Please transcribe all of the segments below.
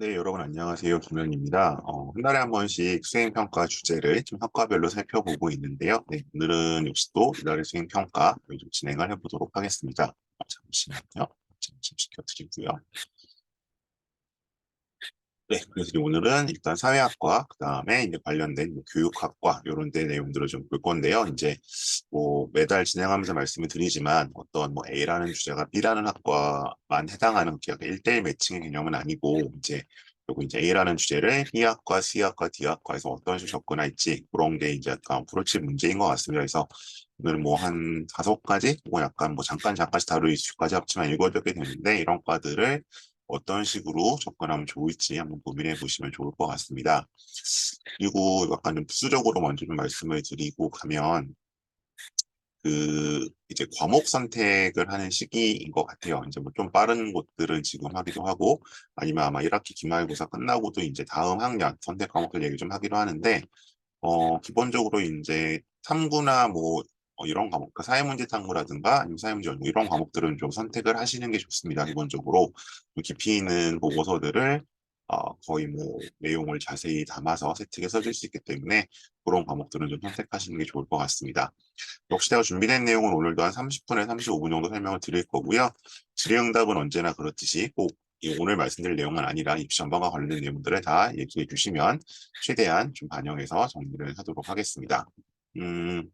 네, 여러분 안녕하세요. 김현입니다. 한 달에 한 번씩 수행평가 주제를 좀 학과별로 살펴보고 있는데요. 네, 오늘은 역시 또 이달의 수행평가 좀 진행을 해보도록 하겠습니다. 잠시만요. 잠시 시켜드리고요. 네, 그래서 이제 오늘은 일단 사회학과, 그 다음에 이제 관련된 뭐 교육학과, 이런 데 내용들을 좀 볼 건데요. 이제 뭐 매달 진행하면서 말씀을 드리지만 어떤 뭐 A라는 주제가 B라는 학과만 해당하는 약간 1대1 매칭의 개념은 아니고, 이제 그리고 이제 A라는 주제를 B학과, C학과, D학과에서 어떤 식으로 접근할지 그런 게 이제 약간 프로치 문제인 것 같습니다. 그래서 오늘 뭐 한 5가지, 혹은 약간 뭐 잠깐씩 다룰 이슈까지 합치면 7개 되는데, 이런 과들을 어떤 식으로 접근하면 좋을지 한번 고민해 보시면 좋을 것 같습니다. 그리고 약간 좀 부수적으로 먼저 좀 말씀을 드리고 가면, 이제 과목 선택을 하는 시기인 것 같아요. 이제 뭐 좀 빠른 곳들은 지금 하기도 하고, 아니면 아마 1학기 기말고사 끝나고도 이제 다음 학년 선택 과목들 얘기 좀 하기로 하는데, 기본적으로 이제 탐구나 뭐 이런 과목, 그 사회문제 탐구라든가 아니면 사회문제 연구 이런 과목들은 좀 선택을 하시는 게 좋습니다. 기본적으로 좀 깊이 있는 보고서들을 거의 뭐 내용을 자세히 담아서 세특에 써줄 수 있기 때문에 그런 과목들은 좀 선택하시는 게 좋을 것 같습니다. 역시 제가 준비된 내용은 오늘도 한 30분에서 35분 정도 설명을 드릴 거고요. 질의응답은 언제나 그렇듯이 꼭 오늘 말씀드릴 내용은 아니라 입시 전반과 관련된 내용들을 다 얘기해 주시면 최대한 좀 반영해서 정리를 하도록 하겠습니다. 음,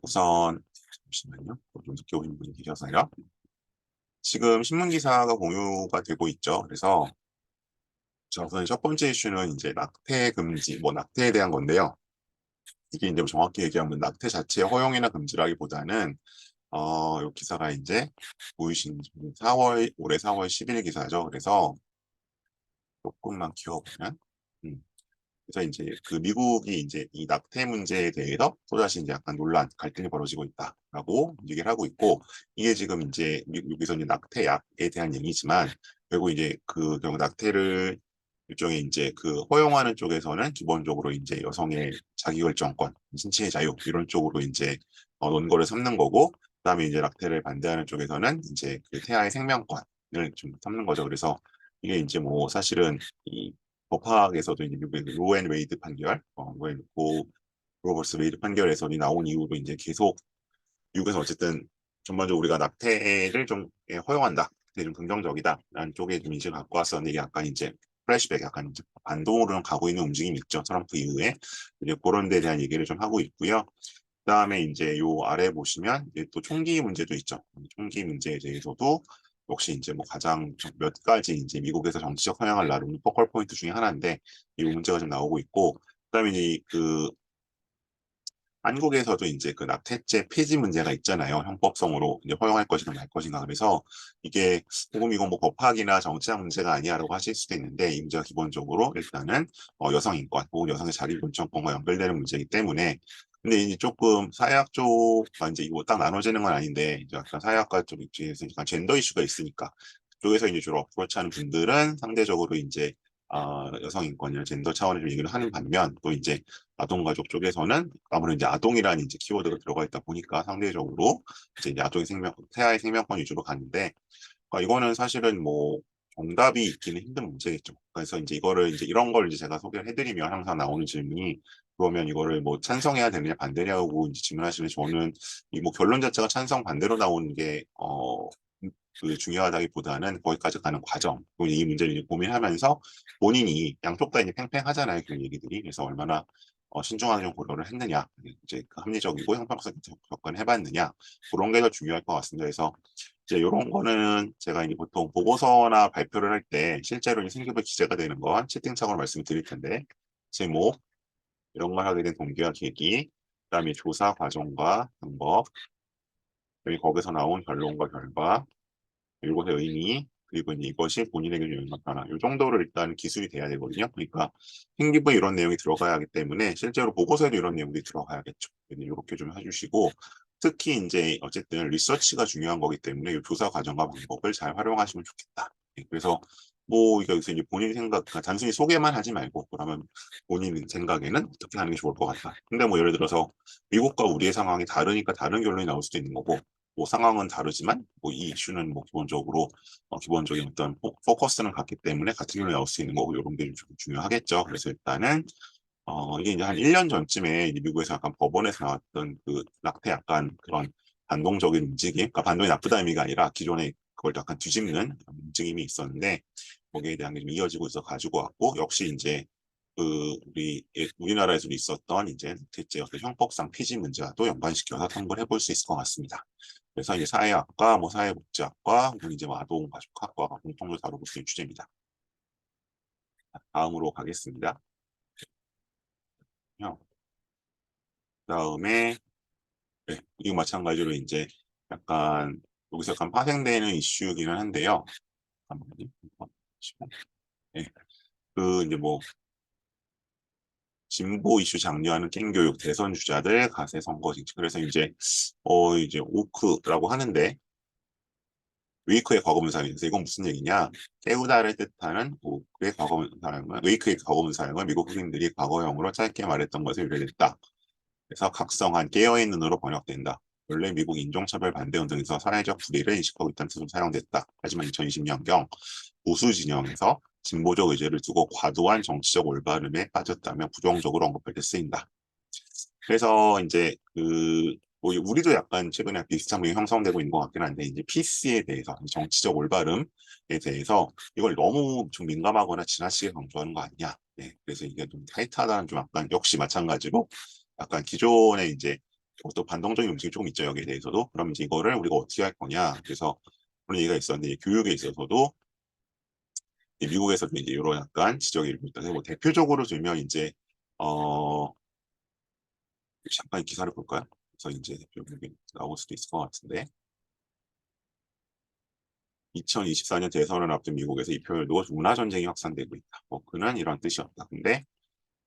우선 잠시만요. 좀 늦게 오신 분이 계셔서요. 지금 신문기사가 공유가 되고 있죠. 그래서 자, 우선 첫 번째 이슈는 이제 낙태 금지, 뭐 낙태에 대한 건데요. 이게 이제 정확히 얘기하면 낙태 자체의 허용이나 금지라기보다는 이 기사가 이제 보이신 올해 4월 10일 기사죠. 그래서 조금만 키워보면, 음, 그래서 이제 그 미국이 이제 이 낙태 문제에 대해서 또다시 이제 약간 논란, 갈등이 벌어지고 있다라고 얘기를 하고 있고, 이게 지금 이제 미국에서 이제 낙태약에 대한 얘기지만, 결국 이제 그 경우 낙태를 일종의 이제 그 허용하는 쪽에서는 기본적으로 이제 여성의 자기결정권, 신체의 자유 이런 쪽으로 이제 논거를 삼는 거고, 그다음에 이제 낙태를 반대하는 쪽에서는 이제 그 태아의 생명권을 좀 삼는 거죠. 그래서 이게 이제 뭐 사실은 이 법학에서도 이제 미국의 로앤 웨이드 판결, 로버스 웨이드 판결에서 나온 이후로 이제 계속 미국에서 어쨌든 전반적으로 우리가 낙태를 좀 허용한다, 되게 좀 긍정적이다라는 쪽에 좀 인식을 갖고 왔었는데, 이게 약간 이제 플래시백, 약간 이제 반동으로 가고 있는 움직임이 있죠. 트럼프 이후에 이제 그런 데 대한 얘기를 좀 하고 있고요. 그다음에 이제 요 아래 보시면 이제 또 총기 문제도 있죠. 총기 문제에 대해서도 역시 이제 뭐 가장 몇 가지 이제 미국에서 정치적 성향을 나누는 포컬 포인트 중에 하나인데, 이 문제가 좀 나오고 있고, 그다음에 이제 그 한국에서도 이제 그 낙태죄 폐지 문제가 있잖아요. 형법성으로 이제 허용할 것인가 말 것인가. 그래서 이게 조금 이건 뭐 법학이나 정치학 문제가 아니야라고 하실 수도 있는데, 이 문제가 기본적으로 일단은 여성 인권 혹은 여성의 자기 결정권과 연결되는 문제이기 때문에. 근데 이제 조금 사회학 쪽과 이제 이거 딱 나눠지는 건 아닌데, 이제 약간 사회학과 쪽 입장에서 약간 젠더 이슈가 있으니까 그쪽에서 이제 주로 어프로치 하는 분들은 상대적으로 이제 여성 인권이나 젠더 차원에서 얘기를 하는 반면, 또 이제 아동가족 쪽에서는 아무래도 이제 아동이라는 이제 키워드가 들어가 있다 보니까 상대적으로 이제 아동의 태아의 생명권 위주로 가는데, 이거는 사실은 뭐 정답이 있기는 힘든 문제겠죠. 그래서 이제 이거를 이제 이런 걸 이제 제가 소개를 해드리면 항상 나오는 질문이, 그러면 이거를 뭐 찬성해야 되느냐 반대냐고 이제 질문하시면, 저는 이 뭐 결론 자체가 찬성 반대로 나오는 게 그 중요하다기보다는 거기까지 가는 과정, 또 이 문제를 이제 고민하면서 본인이 양쪽 다 이제 팽팽하잖아요, 그런 얘기들이. 그래서 얼마나 신중하게 좀 고려를 했느냐, 이제 그 합리적이고 형평성 접근해봤느냐, 그런 게 더 중요할 것 같습니다. 그래서 이제 이런 거는 제가 이제 보통 보고서나 발표를 할 때 실제로 생기부 기재가 되는 건 채팅창으로 말씀을 드릴 텐데, 제목, 이런 걸 하게 된 동기와 계기, 그다음에 조사 과정과 방법, 그리고 거기서 나온 결론과 결과, 이것의 의미, 그리고 이제 이것이 본인에게 영향을 변화, 이 정도로 일단 기술이 돼야 되거든요. 그러니까 행기부에 이런 내용이 들어가야 하기 때문에 실제로 보고서에도 이런 내용들이 들어가야겠죠. 이렇게 좀 해주시고, 특히 이제 어쨌든 리서치가 중요한 거기 때문에 이 조사 과정과 방법을 잘 활용하시면 좋겠다. 그래서 뭐 이게 여기서 이제 본인 생각, 그러니까 단순히 소개만 하지 말고, 그러면 본인 생각에는 어떻게 하는 게 좋을 것 같다. 근데 뭐 예를 들어서 미국과 우리의 상황이 다르니까 다른 결론이 나올 수도 있는 거고, 뭐 상황은 다르지만 뭐 이 이슈는 뭐 기본적으로 기본적인 어떤 포커스는 같기 때문에 같은 결론이 나올 수 있는 거고 이런 게 좀 중요하겠죠. 그래서 일단은 이게 이제 한 1년 전쯤에 이제 미국에서 약간 법원에서 나왔던 그 낙태 약간 그런 반동적인 움직임, 그러니까 반동이 나쁘다는 의미가 아니라 기존에 그걸 약간 뒤집는 움직임이 있었는데 거기에 대한 게 좀 이어지고 있어 가지고 왔고 역시 이제 그 우리나라에서도 있었던 이제 대체 형법상 폐지 문제와도 연관시켜서 탐구를 해볼 수 있을 것 같습니다. 그래서 이제 사회학과, 뭐 사회복지학과, 혹은 이제 뭐 아동가족학과가 공통으로 다루고 있는 주제입니다. 다음으로 가겠습니다. 그다음에 네, 이거 마찬가지로 이제 약간 여기서 약간 파생되는 이슈이기는 한데요. 잠깐만요. 네, 그 이제 뭐 진보 이슈 장려하는 깽교육 대선 주자들 가세 선거 정책. 그래서 이제 오크라고 하는데 웨이크의 과거문사형에서 이건 무슨 얘기냐? 깨우다를 뜻하는 오크의 과거문사형은 웨이크의 과거문사형은 미국 흑인들이 과거형으로 짧게 말했던 것을 유래됐다. 그래서 각성한 깨어있는 눈으로 번역된다. 원래 미국 인종차별 반대 운동에서 사회적 불의를 인식하고 있다는 뜻으로 사용됐다. 하지만 2020년경 보수 진영에서 진보적 의제를 두고 과도한 정치적 올바름에 빠졌다며 부정적으로 언급할 때 쓰인다. 그래서 이제 뭐 우리도 약간 최근에 비슷한 분이 형성되고 있는 것 같긴 한데 이제 PC에 대해서 정치적 올바름에 대해서 이걸 너무 좀 민감하거나 지나치게 강조하는 거 아니냐. 네, 그래서 이게 좀 타이트하다는 좀 약간 역시 마찬가지로 약간 기존에 이제 또 반동적인 움직임이 조금 있죠 여기에 대해서도 그럼 이제 이거를 우리가 어떻게 할 거냐. 그래서 그런 얘기가 있었는데 교육에 있어서도 미국에서도 이제 이런 약간 지적이 일고 있다. 뭐 대표적으로 들면 이제 어 잠깐 기사를 볼까요? 그래서 이제 여기 나올 수도 있을 것 같은데 2024년 대선을 앞둔 미국에서 이 표현도 문화 전쟁이 확산되고 있다. 뭐 그는 이런 뜻이었다. 근데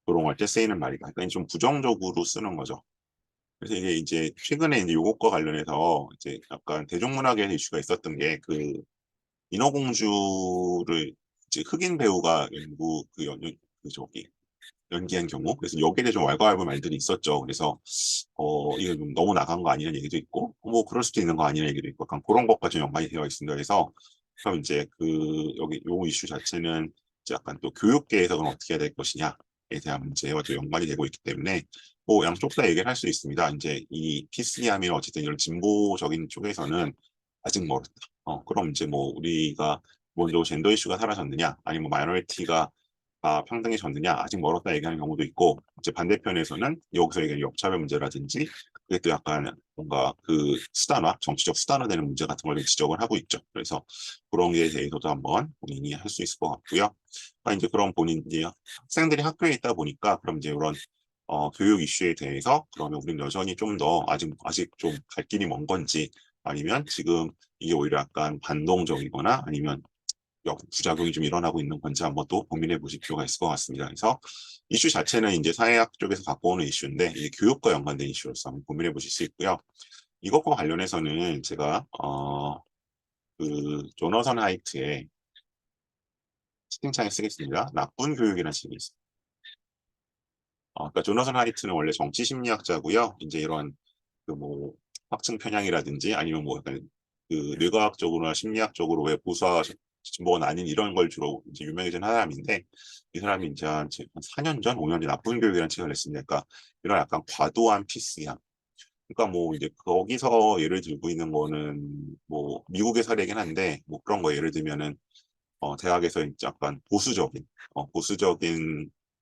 조롱할 때 쓰이는 말이다. 그러니까 좀 부정적으로 쓰는 거죠. 그래서 이게 이제 최근에 이제 요것과 관련해서 이제 약간 대중문화계에서 이슈가 있었던 게 그 인어공주를 이제 흑인 배우가 그 저기 연기한 경우 그래서 여기에 대해 좀 왈가왈부 말들이 있었죠. 그래서 이거 좀 너무 나간 거 아니냐는 얘기도 있고 뭐 그럴 수도 있는 거 아니냐는 얘기도 있고 약간 그런 것과 좀 연관이 되어 있습니다. 그래서 그럼 이제 여기 요 이슈 자체는 이제 약간 또 교육계에서 그럼 어떻게 해야 될 것이냐에 대한 문제와 또 연관이 되고 있기 때문에 뭐 양쪽 다 얘기를 할 수 있습니다. 이제 이 PC함이나 어쨌든 이런 진보적인 쪽에서는 아직 멀었다. 그럼 이제 뭐 우리가 먼저 젠더 이슈가 사라졌느냐 아니면 마이너리티가 평등해졌느냐 아직 멀었다 얘기하는 경우도 있고 이제 반대편에서는 여기서 얘기하는 역차별 문제라든지 그게 또 약간 뭔가 그 수단화 정치적 수단화되는 문제 같은 걸 지적을 하고 있죠. 그래서 그런 게 대해서도 한번 본인이 할 수 있을 것 같고요. 이제 그런 본인이 학생들이 학교에 있다 보니까 그럼 이제 이런 교육 이슈에 대해서 그러면 우리는 여전히 좀 더 아직 좀 갈 길이 먼 건지 아니면 지금 이게 오히려 약간 반동적이거나 아니면 부작용이 좀 일어나고 있는 건지 한번 또 고민해 보실 필요가 있을 것 같습니다. 그래서 이슈 자체는 이제 사회학 쪽에서 갖고 오는 이슈인데 이제 교육과 연관된 이슈로서 한번 고민해 보실 수 있고요. 이것과 관련해서는 제가 조너선 하이트의 채팅창에 쓰겠습니다. 나쁜 교육이라는 책이 있어요. 그러니까 조너선 하이트는 원래 정치 심리학자고요. 이제 이런 그 뭐 확증 편향이라든지 아니면 뭐 약간 그 뇌과학적으로나 심리학적으로 왜 보수와 진보가 아닌 이런 걸 주로 이제 유명해진 사람인데 이 사람이 이제 한 4년 전, 5년 전 나쁜 교육이라는 책을 냈습니다. 그러니까 이런 약간 과도한 피스양. 그러니까 뭐 이제 거기서 예를 들고 있는 거는 뭐 미국의 사례긴 한데 뭐 그런 거 예를 들면은 대학에서 이제 약간 보수적인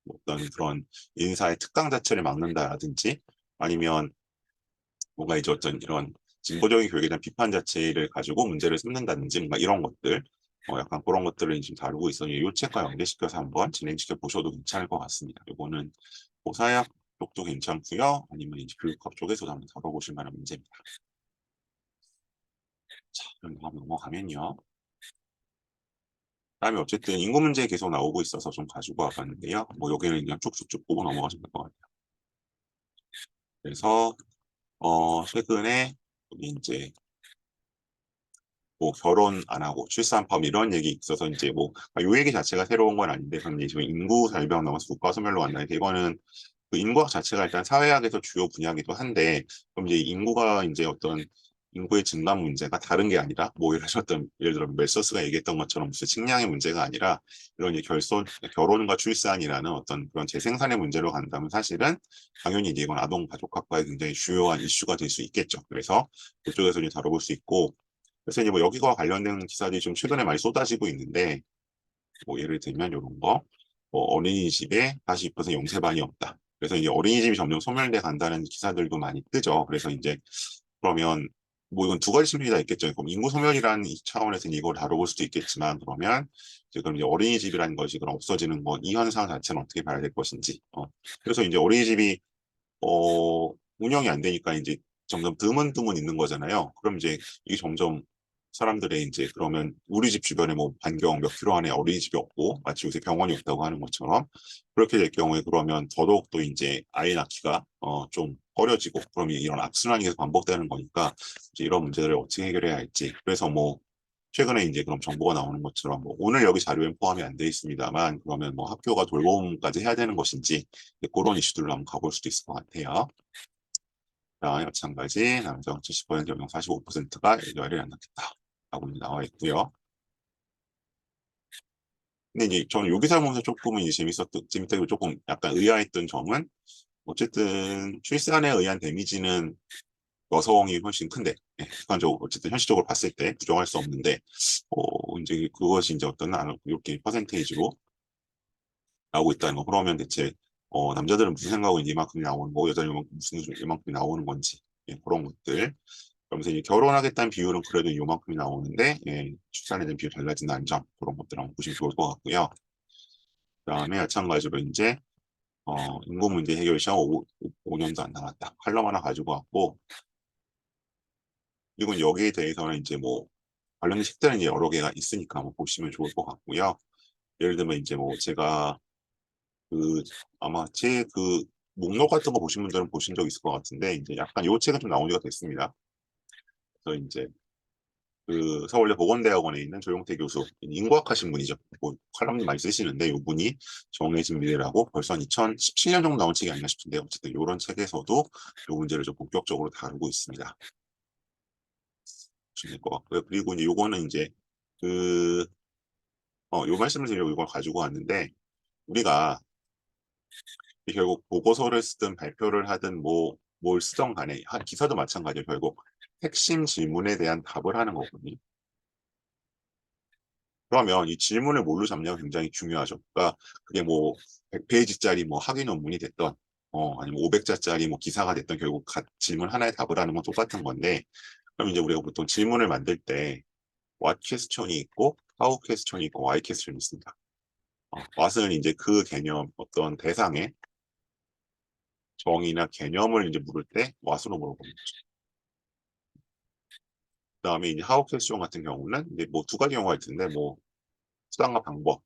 어떤 그런 인사의 특강 자체를 막는다라든지 아니면 뭔가 이제 어떤 이런 진보적인 교육에 대한 비판 자체를 가지고 문제를 삼는다든지 뭔가 이런 것들 약간 그런 것들을 지금 다루고 있어서 이 책과 연계시켜서 한번 진행시켜 보셔도 괜찮을 것 같습니다. 이거는 사회학 쪽도 괜찮고요. 아니면 이제 교육학 쪽에서도 한번 다뤄보실 만한 문제입니다. 자, 그럼 다음 넘어가면요. 그다음에 어쨌든 인구 문제 계속 나오고 있어서 좀 가지고 와봤는데요. 뭐 여기는 그냥 쭉쭉쭉 보고 넘어가시면 될 것 같아요. 그래서 최근에 여기 이제 뭐 결혼 안 하고 출산 포함 이런 얘기 있어서 이제 요 얘기 자체가 새로운 건 아닌데 그럼 이제 지금 인구 절벽 넘어서 국가 소멸로 간다. 이거는 그 인구학 자체가 일단 사회학에서 주요 분야이기도 한데 그럼 이제 인구가 이제 어떤 인구의 증가 문제가 다른 게 아니라 뭐 예를 들어 멜서스가 얘기했던 것처럼 무슨 식량의 문제가 아니라 이런 이제 결혼과 출산이라는 어떤 그런 재생산의 문제로 간다면 사실은 당연히 이제 이건 아동 가족학과의 굉장히 주요한 이슈가 될 수 있겠죠. 그래서 그쪽에서 이제 다뤄볼 수 있고 그래서 이제 뭐 여기와 관련된 기사들이 좀 최근에 많이 쏟아지고 있는데 뭐 예를 들면 이런 거, 뭐 어린이집에 42% 영세반이 없다. 그래서 이제 어린이집이 점점 소멸돼 간다는 기사들도 많이 뜨죠. 그래서 이제 그러면 뭐 이건 두 가지 측면이 다 있겠죠. 그럼 인구 소멸이라는 이 차원에서는 이걸 다뤄볼 수도 있겠지만 그러면 이제 그럼 이제 어린이집이라는 것이 그럼 없어지는 건 이 현상 자체는 어떻게 봐야 될 것인지. 그래서 이제 어린이집이 운영이 안 되니까 이제 점점 드문드문 있는 거잖아요. 그럼 이제 이게 점점 사람들의 이제 그러면 우리 집 주변에 뭐 반경 몇 킬로 안에 어린이집이 없고 마치 요새 병원이 없다고 하는 것처럼 그렇게 될 경우에 그러면 더더욱 또 이제 아이 낳기가 좀 꺼려지고 그럼 이런 악순환이 계속 반복되는 거니까 이제 이런 문제들을 어떻게 해결해야 할지 그래서 뭐 최근에 이제 그럼 정보가 나오는 것처럼 뭐 오늘 여기 자료엔 포함이 안 돼 있습니다만 그러면 뭐 학교가 돌봄까지 해야 되는 것인지 그런 이슈들로 한번 가볼 수도 있을 것 같아요. 자, 마찬가지 남성 70%, 여성 45%가 열을 안 낳겠다 라고 나와 있고요. 근데 이제 저는 여기서 보면서 조금은 이제 재밌다기보 조금 약간 의아했던 점은 어쨌든 출산에 의한 데미지는 여성이 훨씬 큰데 객관적으로 어쨌든 현실적으로 봤을 때 부정할 수 없는데 이제 그것이 이제 어떤 이렇게 퍼센테이지로 나오고 있다는 거. 그러면 대체 남자들은 무슨 생각하고 있는지 이만큼이 나오는 거고 여자는 무슨 이만큼이 나오는 건지 그런 것들. 그러면서 이제 결혼하겠다는 비율은 그래도 이만큼이 나오는데 출산에 대한 비율이 달라진다는 점 그런 것들 한번 보시면 좋을 것 같고요. 그다음에 마찬가지로 이제 인구 문제 해결 시간 5년도 안 남았다. 칼럼 하나 가지고 왔고 그리고 여기에 대해서는 이제 뭐 관련 책들은 이제 여러 개가 있으니까 한번 보시면 좋을 것 같고요. 예를 들면 이제 뭐 제가 그 아마 제 그 목록 같은 거 보신 분들은 보신 적 있을 것 같은데 이제 약간 요 책은 좀 나온 지가 됐습니다. 그래서 이제 그 서울대 보건대학원에 있는 조용태 교수 인과학하신 분이죠. 뭐 칼럼도 많이 쓰시는데 요 분이 정해진 미래라고 벌써 한 2017년 정도 나온 책이 아닌가 싶은데 어쨌든 이런 책에서도 요 문제를 좀 본격적으로 다루고 있습니다. 주실 것 같고요. 그리고 이제 요거는 이제 그 요 말씀을 드리려고 이걸 가지고 왔는데 우리가 결국 보고서를 쓰든 발표를 하든 뭐 뭘 쓰던 간에 기사도 마찬가지예요. 결국 핵심 질문에 대한 답을 하는 거거든요. 그러면 이 질문을 뭘로 잡냐가 굉장히 중요하죠. 그러니까 그게 뭐 100페이지짜리 뭐 학위 논문이 됐던 아니면 500자짜리 뭐 기사가 됐던 결국 질문 하나에 답을 하는 건 똑같은 건데 그럼 이제 우리가 보통 질문을 만들 때 what question이 있고 how question이 있고 why question이 있습니다. what은 이제 그 개념 어떤 대상의 정의나 개념을 이제 물을 때 what으로 물어보는 거죠. 그다음에 이제 how question 같은 경우는 이제 뭐 두 가지 경우가 있는데 뭐 수단과 방법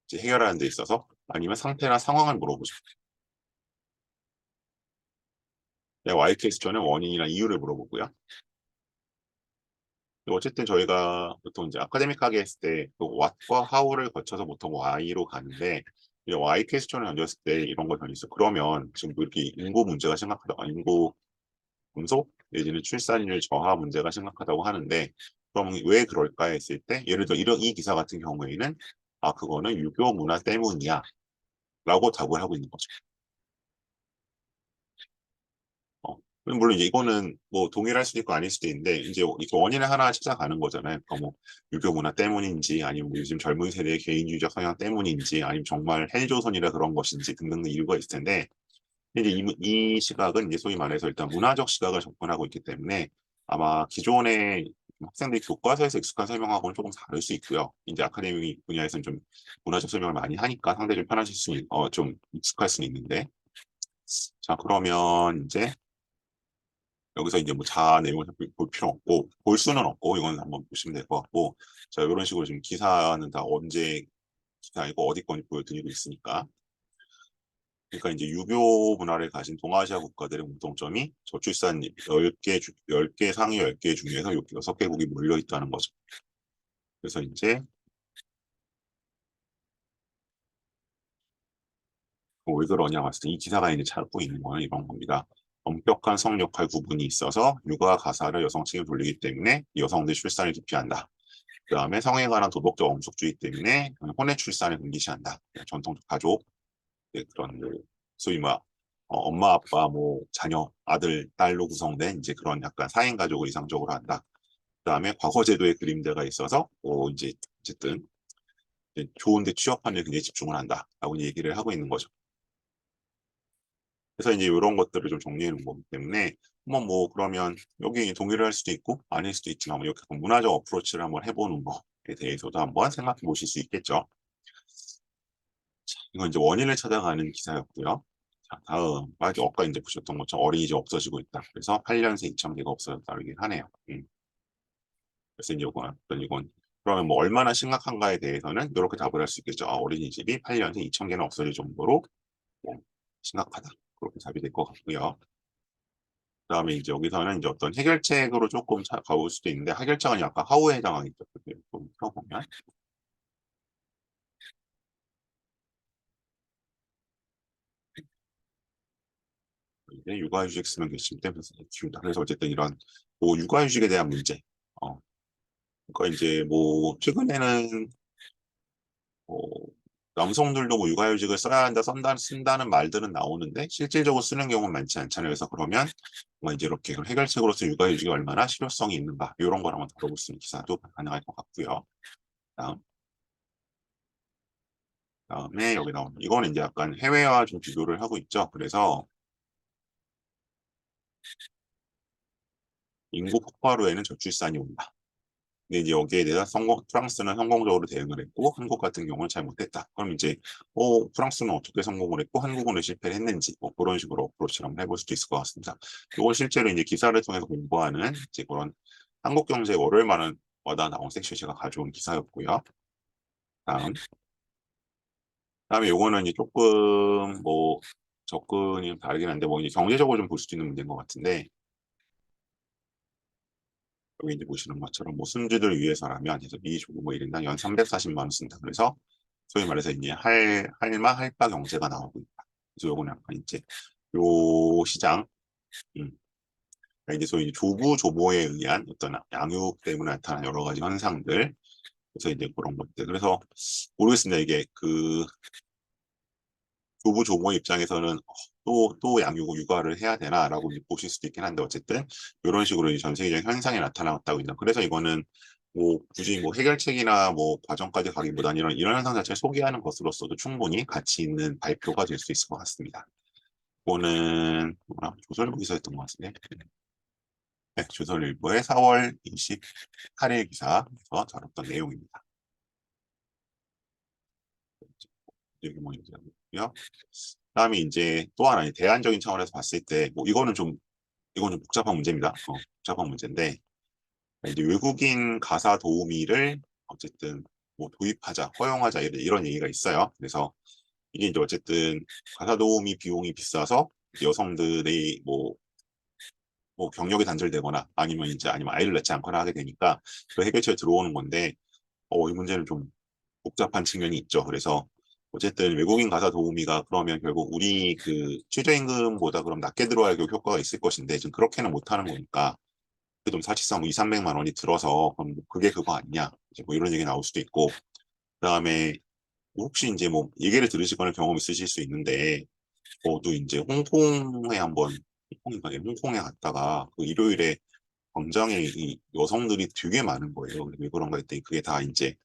이제 해결하는 데 있어서 아니면 상태나 상황을 물어보죠. why question은 원인이나 이유를 물어보고요. 어쨌든 저희가 보통 이제 아카데믹하게 했을 때 그 what과 how를 거쳐서 보통 why로 가는데 이제 why 퀘스천을 던졌을 때 이런 걸 던졌어. 그러면 지금 뭐 이렇게 인구 문제가 심각하다, 인구 감소 내지는 출산율 저하 문제가 심각하다고 하는데 그럼 왜 그럴까 했을 때 예를 들어 이런 이 기사 같은 경우에는 그거는 유교 문화 때문이야 라고 답을 하고 있는 거죠. 물론 이제 이거는 뭐 동일할 수도 있고 아닐 수도 있는데 이제 이거 원인을 하나 찾아가는 거잖아요. 그러니까 뭐 유교 문화 때문인지 아니면 뭐 요즘 젊은 세대의 개인주의적 성향 때문인지 아니면 정말 헬조선이라 그런 것인지 등등 이유가 있을 텐데 이제 이 시각은 이제 소위 말해서 일단 문화적 시각을 접근하고 있기 때문에 아마 기존의 학생들이 교과서에서 익숙한 설명하고는 조금 다를 수 있고요. 이제 아카데미 분야에서는 좀 문화적 설명을 많이 하니까 상당히 좀 편하실 수, 좀 익숙할 수는 있는데. 자, 그러면 이제 여기서 이제 뭐 자아 내용을 볼 필요 없고, 볼 수는 없고, 이건 한번 보시면 될 것 같고, 자, 이런 식으로 지금 기사는 다 언제 기사이고 어디 건지 보여드리고 있으니까. 그러니까 이제 유교 문화를 가진 동아시아 국가들의 공통점이 저출산 10개, 10개 상위 10개 중에서 6개국이 몰려 있다는 거죠. 그래서 이제 왜 그러냐 봤을 때 이 기사가 이제 찾고 있는 거는 이런 겁니다. 엄격한 성 역할 구분이 있어서 육아 가사를 여성 측에 돌리기 때문에 여성들 출산을 기피한다. 그 다음에 성에 관한 도덕적 엄숙주의 때문에 혼외 출산을 금기시한다. 전통적 가족 그런 소위 뭐 엄마 아빠 뭐 자녀 아들 딸로 구성된 이제 그런 약간 4인 가족을 이상적으로 한다. 그다음에 과거 제도의 그림자가 있어서 이제 어쨌든 이제 좋은데 취업하는 데 굉장히 집중을 한다라고 얘기를 하고 있는 거죠. 그래서 이제 이런 것들을 좀 정리해 놓은 거기 때문에 한번 뭐 그러면 여기 동의를 할 수도 있고 아닐 수도 있지만 뭐 이렇게 문화적 어프로치를 한번 해보는 거에 대해서도 한번 생각해 보실 수 있겠죠. 자, 이건 이제 원인을 찾아가는 기사였고요. 자, 다음 아까 이제 보셨던 것처럼 어린이집 없어지고 있다. 그래서 8년새 2,000개가 없어졌다 이렇게 하네요. 그래서 이제 이건 그러면 뭐 얼마나 심각한가에 대해서는 이렇게 답을 할 수 있겠죠. 어린이집이 8년새 2,000개나 없어질 정도로 뭐 심각하다. 그렇게 답이 될 것 같고요. 그다음에 이제 여기서는 이제 어떤 해결책으로 조금 가볼 수도 있는데 해결책은 약간 하우에 해당하겠죠. 좀 펴보면 이제 육아휴직 수명 결심 때문에 키운다. 그래서 어쨌든 이런 뭐 육아휴직에 대한 문제. 어, 그러니까 이제 뭐 최근에는 뭐 남성들도 뭐 육아휴직을 써야 한다, 쓴다는 말들은 나오는데 실질적으로 쓰는 경우는 많지 않잖아요. 그래서 그러면 뭐 이제 이렇게 해결책으로서 육아휴직이 얼마나 실효성이 있는가 이런 걸 한번 다뤄볼 수 있는 기사도 가능할 것 같고요. 다음. 다음에 여기 나오는 이거는 이제 약간 해외와 좀 비교를 하고 있죠. 그래서 인구 폭발 후에는 저출산이 온다. 근데 이제 여기에 대해서 프랑스는 성공적으로 대응을 했고 한국 같은 경우는 잘 못했다. 그럼 이제 프랑스는 어떻게 성공을 했고 한국은 왜 실패를 했는지 뭐 그런 식으로 어프로치를 한번 해볼 수도 있을 것 같습니다. 이걸 실제로 이제 기사를 통해서 공부하는 이제 그런 한국경제 월요일마다 나온 섹션 제가 가져온 기사였고요. 다음. 다음에 요거는 이제 조금 뭐 접근이 다르긴 한데 뭐 이제 경제적으로 좀 볼 수도 있는 문제인 것 같은데 여기 이제 보시는 것처럼 뭐 순주들 위해서라면 그래서 미 조금 뭐 1인당 연 340만 원 쓴다. 그래서 소위 말해서 이제 할마 할바 경제가 나오고 있다. 그래서 요거는 약간 이제 요 시장 음, 그러니까 이제 소위 조부 조모에 의한 어떤 양육 때문에 나타난 여러 가지 현상들 그래서 이제 그런 것들 그래서 모르겠습니다. 이게 그 조부 조모 입장에서는 또 양육 육아를 해야 되나라고 보실 수도 있긴 한데 어쨌든 이런 식으로 이제 전 세계적인 현상이 나타났다고 있다. 그래서 이거는 뭐 굳이 뭐 해결책이나 뭐 과정까지 가기보다는 이런 현상 자체를 소개하는 것으로서도 충분히 가치 있는 발표가 될 수 있을 것 같습니다. 이거는 조선일보 기사였던 것 같은데 네, 조선일보의 4월 28일 기사에서 다뤘던 내용입니다. 여기 뭐 있고요. 그다음에 이제 또 하나 대안적인 차원에서 봤을 때 뭐 이거는 복잡한 문제입니다. 복잡한 문제인데 이제 외국인 가사 도우미를 어쨌든 뭐 도입하자, 허용하자 이런 얘기가 있어요. 그래서 이게 이제 어쨌든 가사 도우미 비용이 비싸서 여성들이 뭐 경력이 단절되거나 아니면 아이를 낳지 않거나 하게 되니까 그 해결책에 들어오는 건데 이 문제는 좀 복잡한 측면이 있죠. 그래서 어쨌든 외국인 가사 도우미가 그러면 결국 우리 그 최저임금보다 그럼 낮게 들어야 결국 효과가 있을 것인데 지금 그렇게는 못하는 거니까 좀 사실상 뭐 2, 300만 원이 들어서 그럼 뭐 그게 그거 아니냐 이제 뭐 이런 얘기 나올 수도 있고 그다음에 뭐 혹시 이제 뭐 얘기를 들으시거나 경험 있으실 수 있는데 또 이제 홍콩에 한번 홍콩인가 홍콩에 갔다가 그 일요일에 광장에 이 여성들이 되게 많은 거예요. 왜 그런가 했더니 그게 다 이제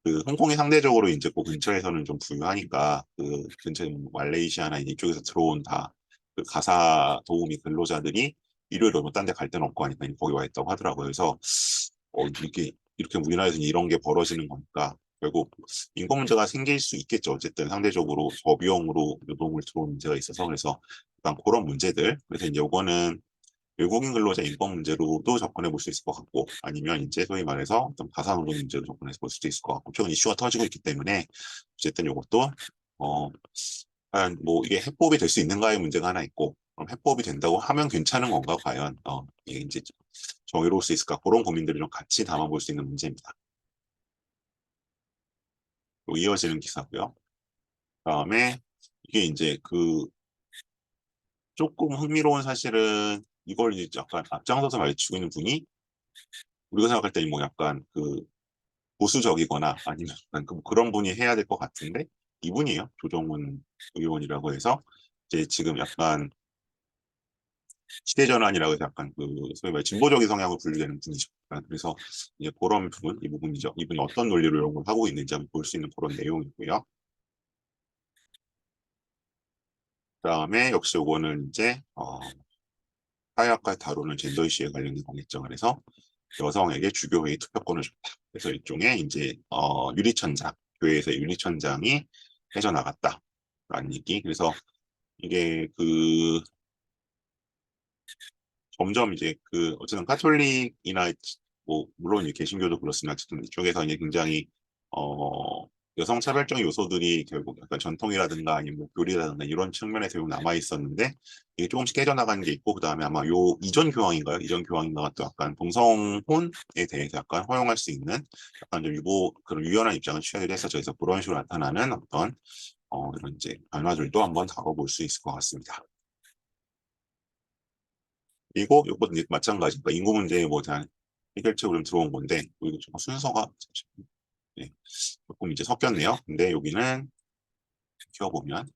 그 홍콩이 상대적으로 이제 그 근처에서는 좀 부유하니까 그 근처에 뭐 말레이시아나 이쪽에서 들어온 다 그 가사 도우미 근로자들이 일요일에 뭐 딴 데 갈 데는 없고 하니까 거기 와 있다고 하더라고요. 그래서 이렇게 우리나라에서는 이런 게 벌어지는 거니까 결국 인권 문제가 생길 수 있겠죠. 어쨌든 상대적으로 저비용으로 노동을 들어온 문제가 있어서 그래서 약간 그런 문제들 그래서 이제 요거는 외국인 근로자 인권 문제로도 접근해 볼 수 있을 것 같고 아니면 이제 소위 말해서 어떤 가사노동 문제로 접근해 볼 수도 있을 것 같고 최근 이슈가 터지고 있기 때문에 어쨌든 이것도 과연 뭐 이게 해법이 될 수 있는가의 문제가 하나 있고 그럼 해법이 된다고 하면 괜찮은 건가 과연 이게 이제 정의로울 수 있을까 그런 고민들을 좀 같이 담아볼 수 있는 문제입니다. 또 이어지는 기사고요. 그다음에 이게 이제 그 조금 흥미로운 사실은 이걸 이제 약간 앞장서서 말해주고 있는 분이 우리가 생각할 때는 뭐 약간 그 보수적이거나 아니면 약간 그런 분이 해야 될 것 같은데 이분이에요. 조정훈 의원이라고 해서 이제 지금 약간 시대전환이라고 해서 약간 그 소위 말 진보적인 성향을 분류되는 분이죠. 그래서 이제 그런 부분, 이 부분이죠. 이분이 어떤 논리로 이런 걸 하고 있는지 한번 볼 수 있는 그런 내용이고요. 그다음에 역시 요거는 이제 사회학과 다루는 젠더 이슈에 관련된 거겠죠. 그래서 여성에게 주교회의 투표권을 줬다. 그래서 일종의 이제 유리천장, 교회에서 유리천장이 깨져나갔다라는 얘기. 그래서 이게 그 점점 이제 그 어쨌든 카톨릭이나 뭐 물론 이제 개신교도 그렇습니다. 어쨌든 이쪽에서 이제 굉장히 어 여성 차별적 요소들이 결국 약간 전통이라든가 아니면 뭐 교리라든가 이런 측면에서 좀 남아 있었는데 이게 조금씩 깨져나가는 게 있고 그다음에 아마 요 이전 교황인가요? 이전 교황인가가 또 약간 동성혼에 대해서 약간 허용할 수 있는 약간 좀 유보 그런 유연한 입장을 취하기도 했었죠. 그래서 그런 식으로 나타나는 어떤 이런 이제 변화들도 한번 다뤄볼 수 있을 것 같습니다. 그리고 이것도 이제 마찬가지니까 인구 문제에 뭐 대한 해결책으로 좀 들어온 건데 이거 좀 순서가 네, 조금 이제 섞였네요. 근데 여기는 키워보면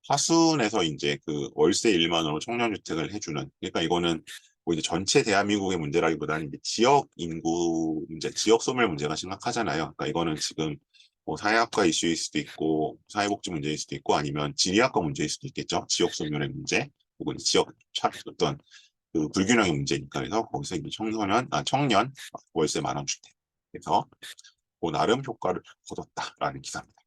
화순에서 이제 그 월세 1만원으로 청년주택을 해주는 그러니까 이거는 뭐 이제 전체 대한민국의 문제라기보다는 이제 지역 인구 문제, 지역 소멸 문제가 심각하잖아요. 그러니까 이거는 지금 뭐 사회학과 이슈일 수도 있고 사회복지 문제일 수도 있고 아니면 지리학과 문제일 수도 있겠죠. 지역 소멸의 문제 혹은 지역 어떤 그 불균형의 문제니까 그래서 거기서 이제 청년 월세 만원 주택 그래서 뭐 나름 효과를 거뒀다라는 기사입니다.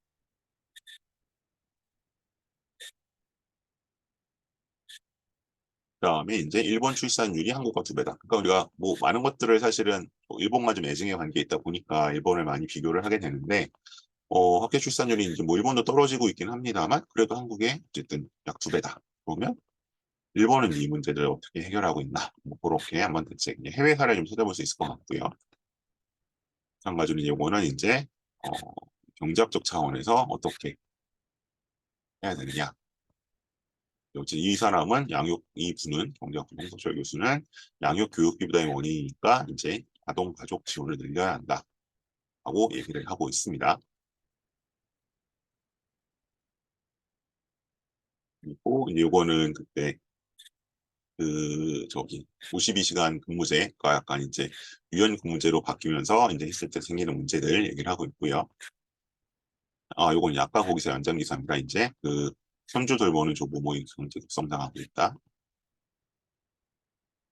그다음에 이제 일본 출산율이 한국과 두 배다. 그러니까 우리가 뭐 많은 것들을 사실은 뭐 일본과 좀 애증의 관계에 있다 보니까 일본을 많이 비교를 하게 되는데 학교 출산율이 이제 뭐 일본도 떨어지고 있긴 합니다만 그래도 한국에 어쨌든 약 두 배다. 그러면 일본은 이 문제를 어떻게 해결하고 있나? 뭐 그렇게 한번 이제 해외 사례 좀 찾아볼 수 있을 것 같고요. 마찬가지로 이거는 이제 어, 경제학적 차원에서 어떻게 해야 되느냐. 여튼 이 사람은 이 분은 경제학부 홍석철 교수는 양육 교육비 부담의 원인이니까 이제 아동 가족 지원을 늘려야 한다라고 얘기를 하고 있습니다. 그리고 이거는 그때 그 저기 52시간 근무제가 약간 이제 유연 근무제로 바뀌면서 이제 했을 때 생기는 문제들 얘기를 하고 있고요. 요건 아까 거기서 연장 기사입니다. 이제 그 손주 돌보는 조부모의 경제 급성장하고 있다.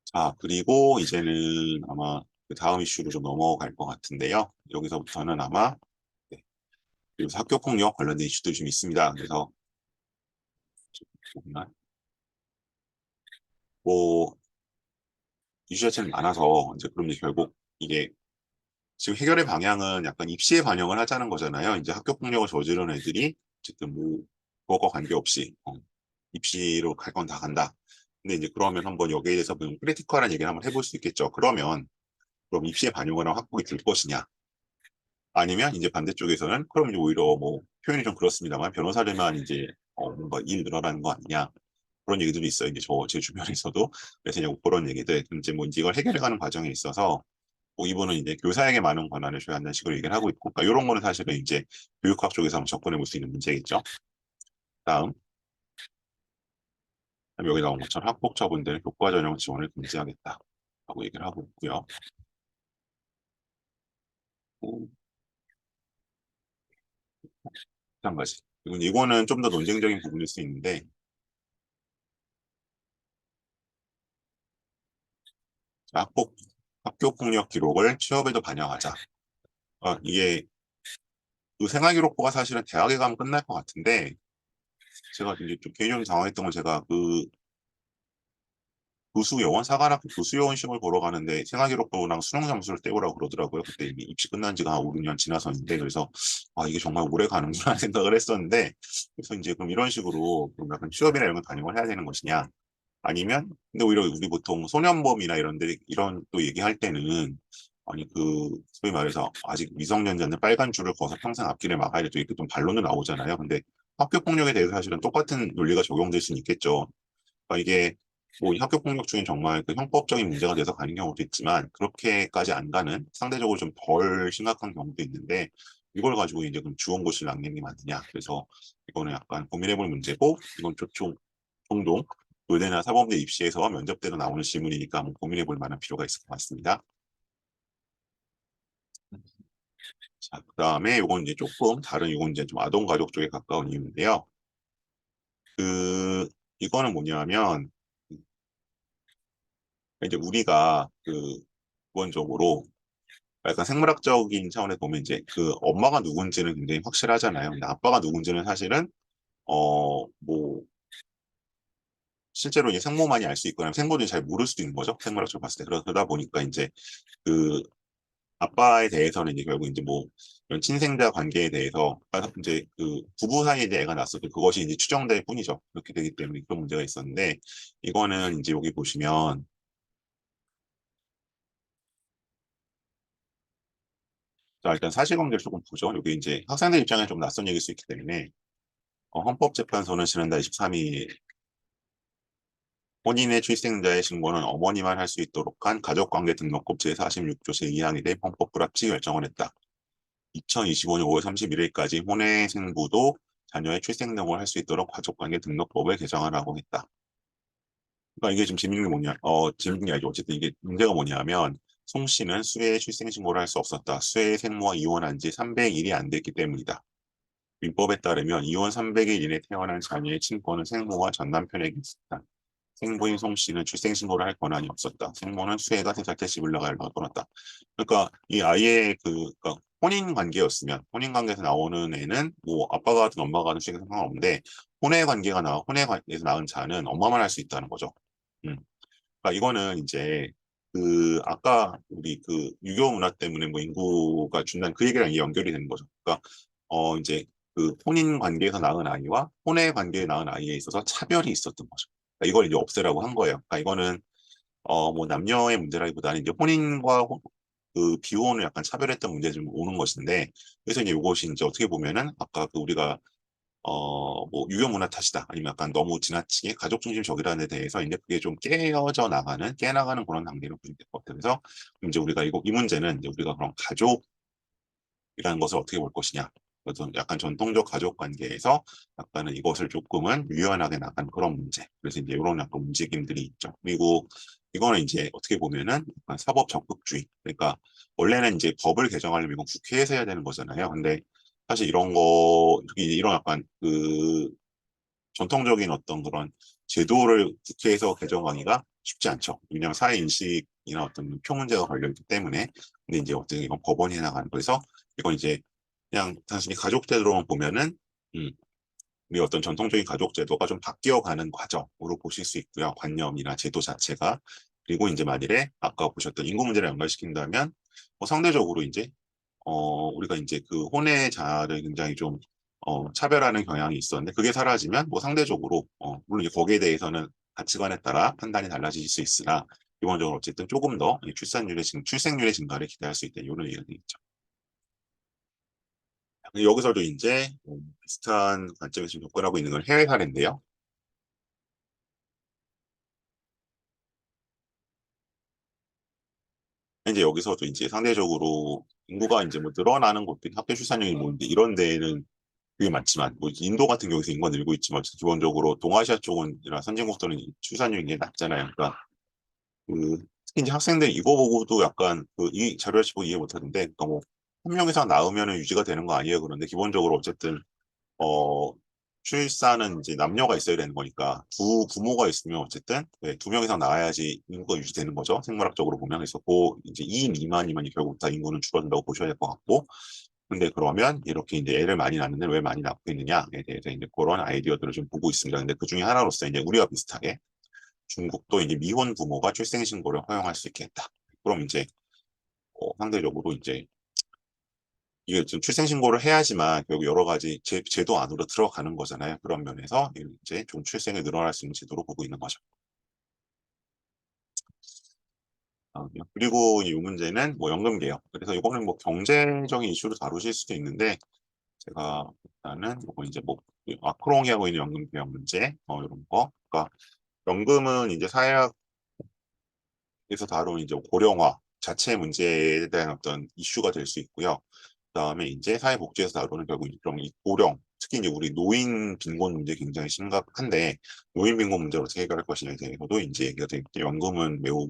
자, 그리고 이제는 아마 그 다음 이슈로 좀 넘어갈 것 같은데요. 여기서부터는 아마 네, 그리고 학교 폭력 관련된 이슈도 좀 있습니다. 그래서 보면 뭐 이슈 자체는 많아서 이제 그럼 이제 결국 이게 지금 해결의 방향은 약간 입시에 반영을 하자는 거잖아요. 이제 학교 폭력을 저지른 애들이 어쨌든 뭐 그것과 관계없이 입시로 갈 건 다 간다. 근데 이제 그러면 한번 여기에 대해서 좀 크리티컬한 얘기를 한번 해볼 수 있겠죠. 그럼 입시에 반영을 하면 학폭이 줄 것이냐? 아니면 이제 반대쪽에서는 그럼 이제 오히려 뭐 표현이 좀 그렇습니다만 변호사들만 이제 뭔가 일 늘어나는 거 아니냐? 그런 얘기들이 있어요. 이제 제 주변에서도 그래서 이제 그런 얘기들 이제 이걸 해결해가는 과정에 있어서 뭐 이분은 이제 교사에게 많은 권한을 줘야 한다는 식으로 얘기를 하고 있고, 그러니까 이런 거는 사실은 이제 교육학 쪽에서 한번 접근해 볼 수 있는 문제겠죠. 다음, 여기 나온 것처럼 학폭 처분들 교과 전형 지원을 금지하겠다라고 얘기를 하고 있고요. 또 마찬가지. 이거는 좀 더 논쟁적인 부분일 수 있는데 학폭 학교 폭력 기록을 취업에도 반영하자. 이게 그 생활기록부가 사실은 대학에 가면 끝날 것 같은데 제가 이제 좀 개인적으로 당황했던 건 제가 그 교수요원 사관학교 교수요원 시험을 보러 가는데 생활기록부랑 수능 점수를 떼오라고 그러더라고요. 그때 이미 입시 끝난 지가 한 5, 6년 지나서인데 그래서 이게 정말 오래 가는구나 생각을 했었는데 그래서 이제 그럼 이런 식으로 그럼 약간 취업이나 이런 걸 반영을 해야 되는 것이냐 아니면 근데 오히려 우리 보통 소년범이나 이런 또 얘기할 때는 아니 그 소위 말해서 아직 미성년자는 빨간 줄을 그어서 평생 앞길을 막아야 돼 이렇게 좀 반론도 나오잖아요. 근데 학교 폭력에 대해서 사실은 똑같은 논리가 적용될 수는 있겠죠. 그러니까 이게 뭐 학교 폭력 중에 정말 그 형법적인 문제가 돼서 가는 경우도 있지만 그렇게까지 안 가는 상대적으로 좀 덜 심각한 경우도 있는데 이걸 가지고 이제 그럼 주원고시를 남기는 게 맞느냐. 그래서 이거는 약간 고민해볼 문제고 이건 종종 의대나 사범대 입시에서 면접 때도 나오는 질문이니까 한번 고민해볼 만한 필요가 있을 것 같습니다. 자, 그다음에 이건 이제 조금 다른 이건 이제 좀 아동 가족 쪽에 가까운 이유인데요. 그 이거는 뭐냐면 이제 우리가 그 기본적으로 약간 생물학적인 차원에서 보면 이제 그 엄마가 누군지는 굉장히 확실하잖아요. 근데 아빠가 누군지는 사실은 뭐 실제로 이제 생모만이 알 수 있거나 생모들이 잘 모를 수도 있는 거죠. 생물학적으로 봤을 때. 그러다 보니까 이제 그 아빠에 대해서는 이제 결국 이제 뭐 이런 친생자 관계에 대해서 이제 그 부부 사이에 이제 애가 났어도 그것이 이제 추정될 뿐이죠. 그렇게 되기 때문에 그런 문제가 있었는데 이거는 이제 여기 보시면 자 일단 사실관계를 조금 보죠. 여기 이제 학생들 입장에 좀 낯선 얘기일 수 있기 때문에 헌법재판소는 지난달 23일 혼인의 출생자의 신고는 어머니만 할 수 있도록 한 가족관계등록법 제46조 제2항에 대해 헌법 불합치 결정을 했다. 2025년 5월 31일까지 혼외 생부도 자녀의 출생 등을 할 수 있도록 가족관계 등록법을 개정하라고 했다. 그러니까 이게 지금 재밌는 게 뭐냐? 재밌는 게 아니죠. 어쨌든 이게 문제가 뭐냐면 송 씨는 수혜의 출생 신고를 할 수 없었다. 수혜의 생모와 이혼한 지 300일이 안 됐기 때문이다. 민법에 따르면 이혼 300일 이내 태어난 자녀의 친권은 생모와 전 남편에게 있었다. 생부인 송 씨는 출생 신고를 할 권한이 없었다. 생모는 수혜가 3살 때 집을 나가려고 떠났다. 그러니까 이 아이의 그러니까 혼인 관계였으면 혼인 관계에서 나오는 애는 뭐 아빠가 든 엄마가 든 수익은 상관없는데 혼외 관계에서 낳은 자는 엄마만 할 수 있다는 거죠. 음. 그러니까 이거는 이제 그 아까 우리 그 유교 문화 때문에 뭐 인구가 준다는 그 얘기랑 연결이 되는 거죠. 그러니까 이제 그 혼인 관계에서 낳은 아이와 혼외 관계에 낳은 아이에 있어서 차별이 있었던 거죠. 그러니까 이걸 이제 없애라고 한 거예요. 그러니까 이거는 뭐 남녀의 문제라기보다는 이제 혼인과 그 비혼을 약간 차별했던 문제 좀 오는 것인데 그래서 이제 이것이 이제 어떻게 보면은 아까 그 우리가 뭐 유교 문화 탓이다 아니면 약간 너무 지나치게 가족 중심적이라는 데 대해서 이제 그게 좀 깨나가는 그런 단계로 보시면 될 것 같아요. 그래서 이제 우리가 이 문제는 이제 우리가 그런 가족이라는 것을 어떻게 볼 것이냐. 그래서 약간 전통적 가족 관계에서 약간은 이것을 조금은 유연하게 나간 그런 문제. 그래서 이제 이런 약간 움직임들이 있죠. 그리고 이거는 이제 어떻게 보면은 약간 사법 적극주의. 그러니까 원래는 이제 법을 개정하려면 이건 국회에서 해야 되는 거잖아요. 근데 사실 이런 약간 그 전통적인 어떤 그런 제도를 국회에서 개정하기가 쉽지 않죠. 왜냐하면 사회 인식이나 어떤 표 문제가 걸려있기 때문에. 근데 이제 어떻게 이건 법원이 해나가는 거에서 이건 이제 그냥 단순히 가족 제도로만 보면은 음, 우리 어떤 전통적인 가족 제도가 좀 바뀌어가는 과정으로 보실 수 있고요. 관념이나 제도 자체가. 그리고 이제 만일에 아까 보셨던 인구 문제를 연결시킨다면 상대적으로 이제 우리가 이제 그 혼외자를 굉장히 좀 차별하는 경향이 있었는데 그게 사라지면 뭐 상대적으로 물론 이제 거기에 대해서는 가치관에 따라 판단이 달라질 수 있으나 기본적으로 어쨌든 조금 더 출생률의 증가를 기대할 수 있다 이런 얘기가 있죠. 여기서도 이제 비슷한 관점에서 좀 접근하고 있는 건 해외 사례인데요. 이제 여기서도 이제 상대적으로 인구가 이제 뭐 늘어나는 곳들, 학교 출산율이 뭐 이런 데는 그게 맞지만 뭐 인도 같은 경우에서 인구가 늘고 있지만 기본적으로 동아시아 쪽은 이런 선진국들은 출산율이 굉장히 낮잖아요. 그러니까 그 특히 이제 학생들 이거 보고도 약간 그 이 자료를 보고 이해 못하는데 그러니까 뭐 한 명 이상 낳으면 유지가 되는 거 아니에요? 그런데 기본적으로 어쨌든 어 출산은 이제 남녀가 있어야 되는 거니까 두 부모가 있으면 어쨌든 네, 2명 이상 낳아야지 인구가 유지되는 거죠. 생물학적으로 보면 그래서 그 이제 2인 미만이면 결국 다 인구는 줄어든다고 보셔야 될 것 같고 근데 그러면 이렇게 이제 애를 많이 낳는데 왜 많이 낳고 있느냐에 대해서 이제 그런 아이디어들을 좀 보고 있습니다. 근데 그 중에 하나로서 이제 우리와 비슷하게 중국도 이제 미혼 부모가 출생신고를 허용할 수 있겠다. 그럼 이제 상대적으로 이제 이게 좀 출생신고를 해야지만 결국 여러 가지 제도 안으로 들어가는 거잖아요. 그런 면에서 이제 좀 출생을 늘어날 수 있는 제도로 보고 있는 거죠. 그리고 이 문제는 뭐 연금개혁. 그래서 이거는 뭐 경제적인 이슈로 다루실 수도 있는데 제가 일단은 이거 이제 뭐 마크롱이 하고 있는 연금개혁 문제 이런 거. 그러니까 연금은 이제 사회학에서 다룬 이제 고령화 자체 문제에 대한 어떤 이슈가 될 수 있고요. 그다음에 이제 사회복지에서 다루는 결국 그런 이 고령, 특히 이제 우리 노인 빈곤 문제 굉장히 심각한데 노인 빈곤 문제를 어떻게 해결할 것이냐에 대해서도 이제 얘기가 되기 때문에 연금은 매우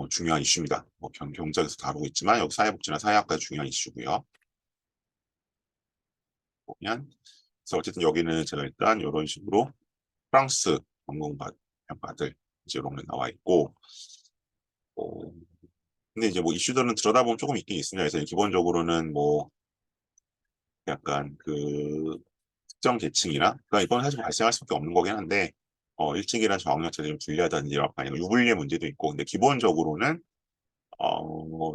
중요한 이슈입니다. 뭐 경제에서 다루고 있지만 여기 사회복지나 사회학과 중요한 이슈고요. 보면 그래서 어쨌든 여기는 제가 일단 이런 식으로 프랑스 전공받을 이제 이런 게 나와 있고 어, 근데 이제 뭐 이슈들은 들여다보면 조금 있긴 있습니다. 그래서 기본적으로는 뭐 약간 그 특정 계층이나 그러니까 이건 사실 발생할 수밖에 없는 거긴 한데 일찍이란 저학년층이 좀 불리하다든지 아니면 유불리의 문제도 있고 근데 기본적으로는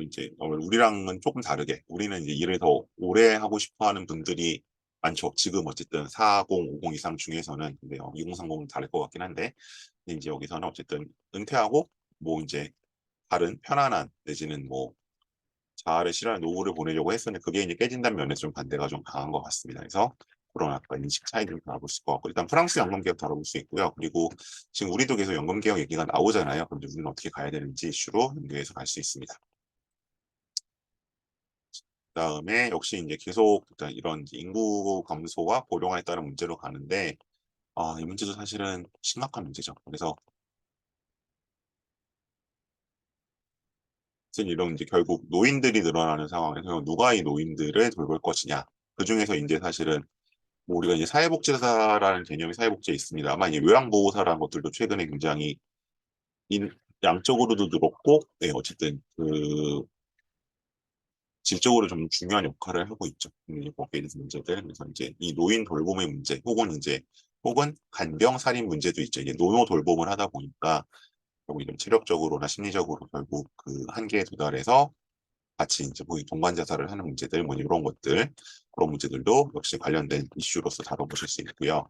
이제 우리랑은 조금 다르게 우리는 이제 일을 더 오래 하고 싶어 하는 분들이 많죠. 지금 어쨌든 40, 50 이상 중에서는 근데 2030은 다를 것 같긴 한데 근데 이제 여기서는 어쨌든 은퇴하고 뭐 이제 다른 편안한 내지는 뭐 자아를 실현한 노후를 보내려고 했었는데 그게 이제 깨진다는 면에서 좀 반대가 좀 강한 것 같습니다. 그래서 그런 약간 인식 차이들을 다뤄볼 수 있을 것 같고 일단 프랑스 연금개혁 다뤄볼 수 있고요. 그리고 지금 우리도 계속 연금개혁 얘기가 나오잖아요. 그럼 우리는 어떻게 가야 되는지 이슈로 연계해서 갈 수 있습니다. 그다음에 역시 이제 계속 일단 이런 인구 감소와 고령화에 따른 문제로 가는데 이 문제도 사실은 심각한 문제죠. 그래서 이런 이제 결국 노인들이 늘어나는 상황에서 누가 이 노인들을 돌볼 것이냐. 그중에서 이제 사실은 뭐 우리가 이제 사회복지사라는 개념이 사회복지에 있습니다만 이 요양보호사라는 것들도 최근에 굉장히 양적으로도 늘었고 네, 어쨌든 그 질적으로 좀 중요한 역할을 하고 있죠. 거기에 대해서 문제들. 그래서 이제 이 노인 돌봄의 문제, 혹은 간병 살인 문제도 있죠. 이제 노노 돌봄을 하다 보니까 결국 이런 체력적으로나 심리적으로 결국 그 한계에 도달해서 같이 이제 거의 동반 자살을 하는 문제들, 뭐 이런 것들, 그런 문제들도 역시 관련된 이슈로서 다뤄보실 수 있고요.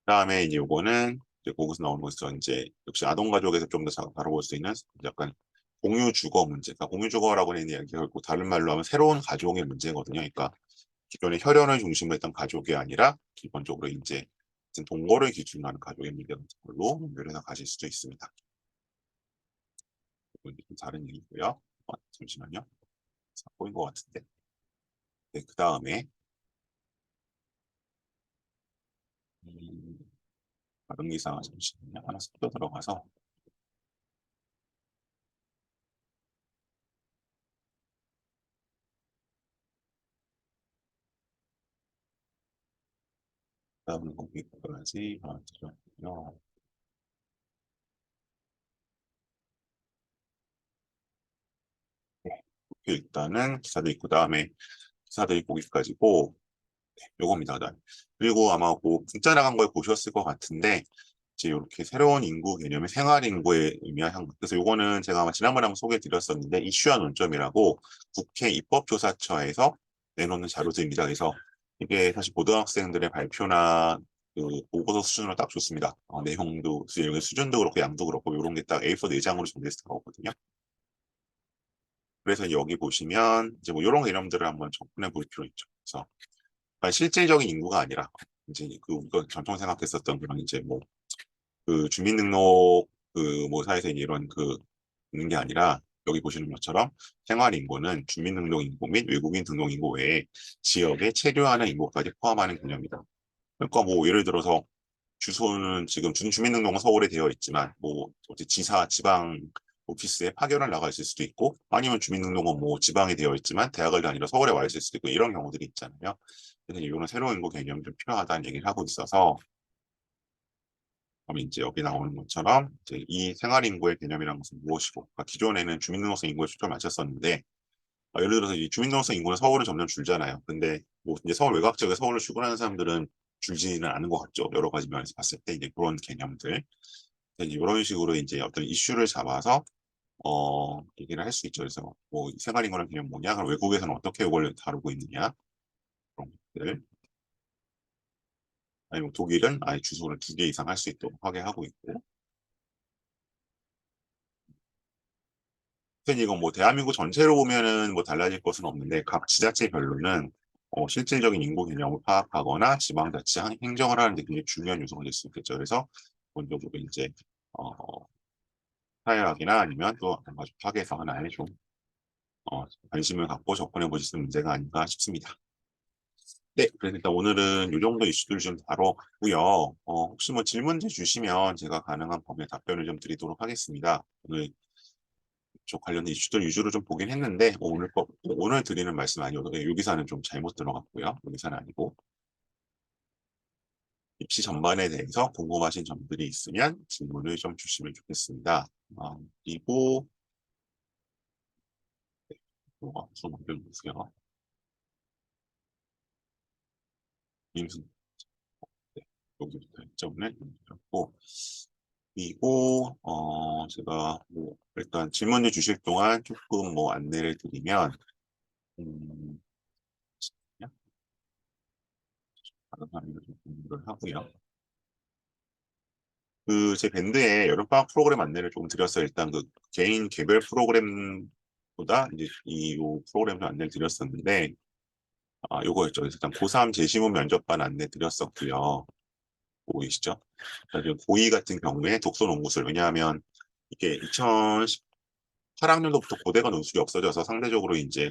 그다음에 이제 요거는 이제 거기서 나오는 것은 이제 역시 아동가족에서 좀 더 다뤄볼 수 있는 약간 공유 주거 문제. 그러니까 공유 주거라고 하는 이야기가 결국 다른 말로 하면 새로운 가족의 문제거든요. 그러니까 기존에 혈연을 중심으로 했던 가족이 아니라 기본적으로 이제 동거를 기준으로 하는 가족의 문제 같은 걸로 연결해서 가실 수도 있습니다. 이건 좀 다른 얘기고요. 잠시만요. 보인 것 같은데. 네, 그 다음에 다른 기사 잠시만요. 하나 섞여 들어가서 다음 거기까지 들어가고요. 네, 이렇게 일단은 기사도 있고 다음에 기사들이 거기까지고 요겁니다. 네. 그리고 아마 그 문자 나간 걸 보셨을 것 같은데 이제 이렇게 새로운 인구 개념의 생활 인구에 의미한 그래서 요거는 제가 아마 지난번에 한번 소개해 드렸었는데 이슈와 논점이라고 국회 입법조사처에서 내놓는 자료들입니다. 그래서 이게 사실 고등학생들의 발표나 그 보고서 수준으로 딱 좋습니다. 내용도 수준도 그렇고 양도 그렇고 이런 게 딱 A4 4장으로 정리해서 나오거든요. 그래서 여기 보시면 이제 뭐 이런 개념들을 한번 접근해 볼 필요 있죠. 그래서 실질적인 인구가 아니라 이제 그 우리가 전통 생각했었던 그런 이제 뭐 그 주민등록 그 모사에서 이런 그 있는 게 아니라 여기 보시는 것처럼 생활 인구는 주민등록 인구 및 외국인 등록 인구 외에 지역에 체류하는 인구까지 포함하는 개념이다. 그러니까 뭐 예를 들어서 주소는 지금 주민등록은 서울에 되어 있지만 뭐 지사 지방 오피스에 파견을 나가 있을 수도 있고 아니면 주민등록은 뭐 지방에 되어 있지만 대학을 다니러 서울에 와 있을 수도 있고 이런 경우들이 있잖아요. 그래서 이거는 새로운 인구 개념이 좀 필요하다는 얘기를 하고 있어서 그럼 이제 여기 나오는 것처럼 이제 이 생활 인구의 개념이라는 것은 무엇이고 그러니까 기존에는 주민등록성 인구에 초점을 맞췄었는데 예를 들어서 이 주민등록성 인구는 서울은 점점 줄잖아요. 근데 뭐 이제 서울 외곽 지역에 서울로 출근하는 사람들은 줄지는 않은 것 같죠. 여러 가지 면에서 봤을 때 이제 그런 개념들 이제 이런 식으로 이제 어떤 이슈를 잡아서 얘기를 할 수 있죠. 그래서 뭐 생활 인구라는 개념 뭐냐? 그럼 외국에서는 어떻게 이걸 다루고 있느냐? 그런 것들. 아니면 독일은 아예 주소를 2개 이상 할 수 있도록 하게 하고 있고 사실 이건 뭐 대한민국 전체로 보면은 뭐 달라질 것은 없는데 각 지자체별로는 실질적인 인구 개념을 파악하거나 지방자치 행정을 하는 데 굉장히 중요한 요소가 될 수 있겠죠. 그래서 본적으로 이제 어, 사회학이나 아니면 또 가족 학에서 하나의 좀 관심을 갖고 접근해 보실 수 있는 문제가 아닌가 싶습니다. 네, 그래서 일단 오늘은 이 정도 이슈들 좀 다뤘고요. 혹시 뭐 질문들 주시면 제가 가능한 범위의 답변을 좀 드리도록 하겠습니다. 오늘 쪽 관련된 이슈들 위주로 좀 보긴 했는데 오늘 드리는 말씀 아니어도 요 기사는 좀 잘못 들어갔고요. 요 기사는 아니고 입시 전반에 대해서 궁금하신 점들이 있으면 질문을 좀 주시면 좋겠습니다. 그리고 좀 올려주세요. 임순 네, 여기부터 점을 드렸고 그리고 제가 뭐 일단 질문을 주실 동안 조금 뭐 안내를 드리면 음, 다른 사람을 좀 공유를 하고요. 그 제 밴드에 여름방학 프로그램 안내를 조금 드렸어요. 일단 그 개인 개별 프로그램보다 이제 이 프로그램 좀 안내를 드렸었는데 요거였죠. 그래서 일단 고3 재시험 면접반 안내 드렸었고요. 보이시죠? 그래서 고2 같은 경우에 독서 논구술 왜냐하면 이게 2018학년도부터 고대가 논술이 없어져서 상대적으로 이제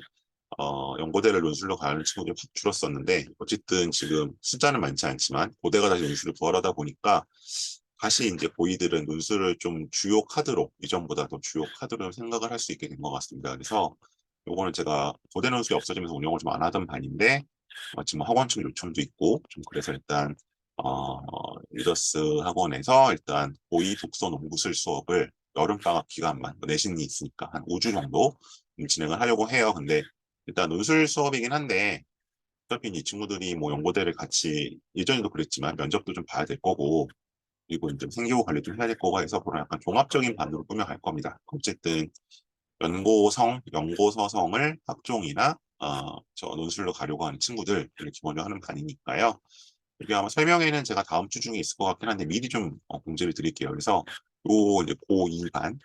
연고대를 논술로 가는 친구들이 확 줄었었는데 어쨌든 지금 숫자는 많지 않지만 고대가 다시 논술을 부활하다 보니까 다시 이제 고이들은 논술을 좀 주요 카드로 이전보다 더 주요 카드로 생각을 할 수 있게 된 것 같습니다. 그래서 요거는 제가 고대 논술이 없어지면서 운영을 좀 안 하던 반인데 지금 학원 측 요청도 있고 좀 그래서 일단 리더스 학원에서 일단 고이 독서 농구술 수업을 여름방학 기간만 내신이 있으니까 한 5주 정도 진행을 하려고 해요. 근데 일단 논술 수업이긴 한데 어차피 이 친구들이 뭐 연고대를 같이 예전에도 그랬지만 면접도 좀 봐야 될 거고 그리고 이제 생기부 관리 좀 해야 될 거고 해서 그런 약간 종합적인 반으로 꾸며갈 겁니다. 어쨌든 연고서성을 학종이나 저 논술로 가려고 하는 친구들을 기본으로 하는 반이니까요. 이게 아마 설명회는 제가 다음 주 중에 있을 것 같긴 한데 미리 좀 공지를 드릴게요. 그래서 요 이제 고2 반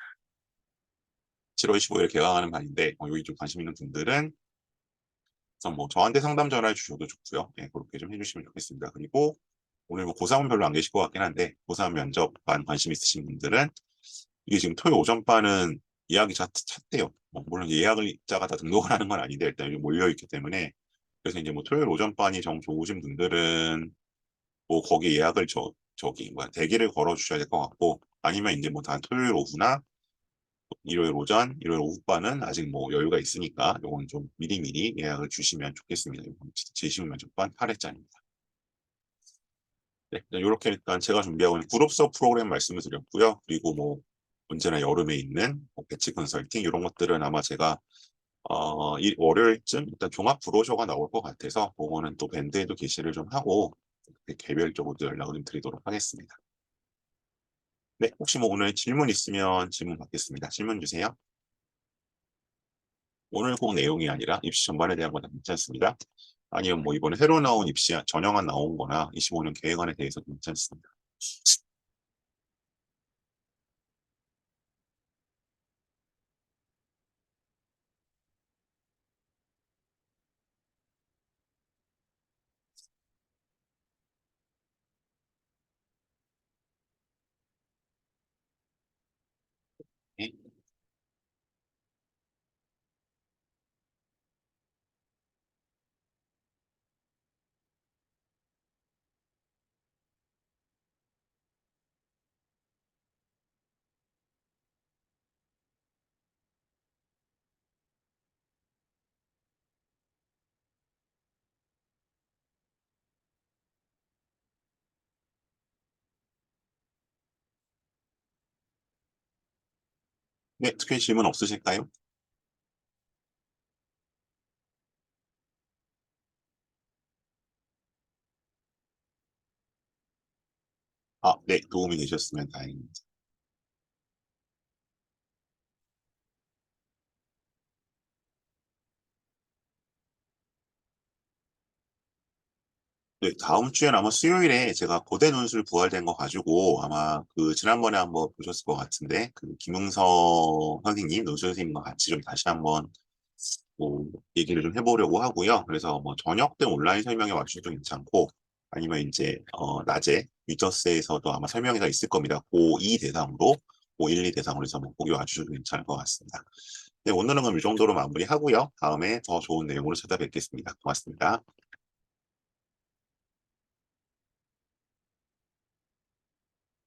7월 15일 개강하는 반인데 여기 좀 관심 있는 분들은 그래서 뭐 저한테 상담 전화해 주셔도 좋고요. 네, 그렇게 좀 해주시면 좋겠습니다. 그리고 오늘 뭐 고3은 별로 안 계실 것 같긴 한데 고3 면접반 관심 있으신 분들은 이게 지금 토요 오전반은 예약이 찼대요. 물론 예약자가 다 등록을 하는 건 아닌데 일단 여기 몰려있기 때문에 그래서 이제 뭐 토요일 오전반이 정 좋으신 분들은 뭐 거기 예약을 저기 뭐야 대기를 걸어 주셔야 될 것 같고 아니면 이제 뭐 다 토요일 오후나 일요일 오전, 일요일 오후반은 아직 뭐 여유가 있으니까 요건 좀 미리미리 예약을 주시면 좋겠습니다. 이건 제시문 면접반 8회짜리입니다. 네, 이렇게 일단 제가 준비하고 있는 그룹 수업 프로그램 말씀을 드렸고요. 그리고 뭐 언제나 여름에 있는 뭐 배치 컨설팅 이런 것들은 아마 제가 이 월요일쯤 일단 종합 브로셔가 나올 것 같아서 그거는 또 밴드에도 게시를 좀 하고 개별적으로 연락을 좀 드리도록 하겠습니다. 네, 혹시 뭐 오늘 질문 있으면 질문 받겠습니다. 질문 주세요. 오늘 꼭 내용이 아니라 입시 전반에 대한 거다 괜찮습니다. 아니면 뭐 이번에 새로 나온 입시 전형안 나온 거나 25년 계획안에 대해서 괜찮습니다. 네, 네, 특별히 질문 없으실까요? 네, 도움이 되셨으면 다행입니다. 네, 다음 주엔 아마 수요일에 제가 고대 논술 부활된 거 가지고 아마 그 지난번에 한번 보셨을 것 같은데 그 김응서 선생님, 논술 선생님과 같이 좀 다시 한번 뭐 얘기를 좀 해보려고 하고요. 그래서 뭐 저녁 때 온라인 설명에 맞춰도 괜찮고 아니면 이제 낮에 위저스에서도 아마 설명회가 있을 겁니다. 고2 대상으로, 고1, 2 대상으로 해서 보기 와주셔도 괜찮을 것 같습니다. 네, 오늘은 그럼 이 정도로 마무리하고요. 다음에 더 좋은 내용으로 찾아뵙겠습니다. 고맙습니다.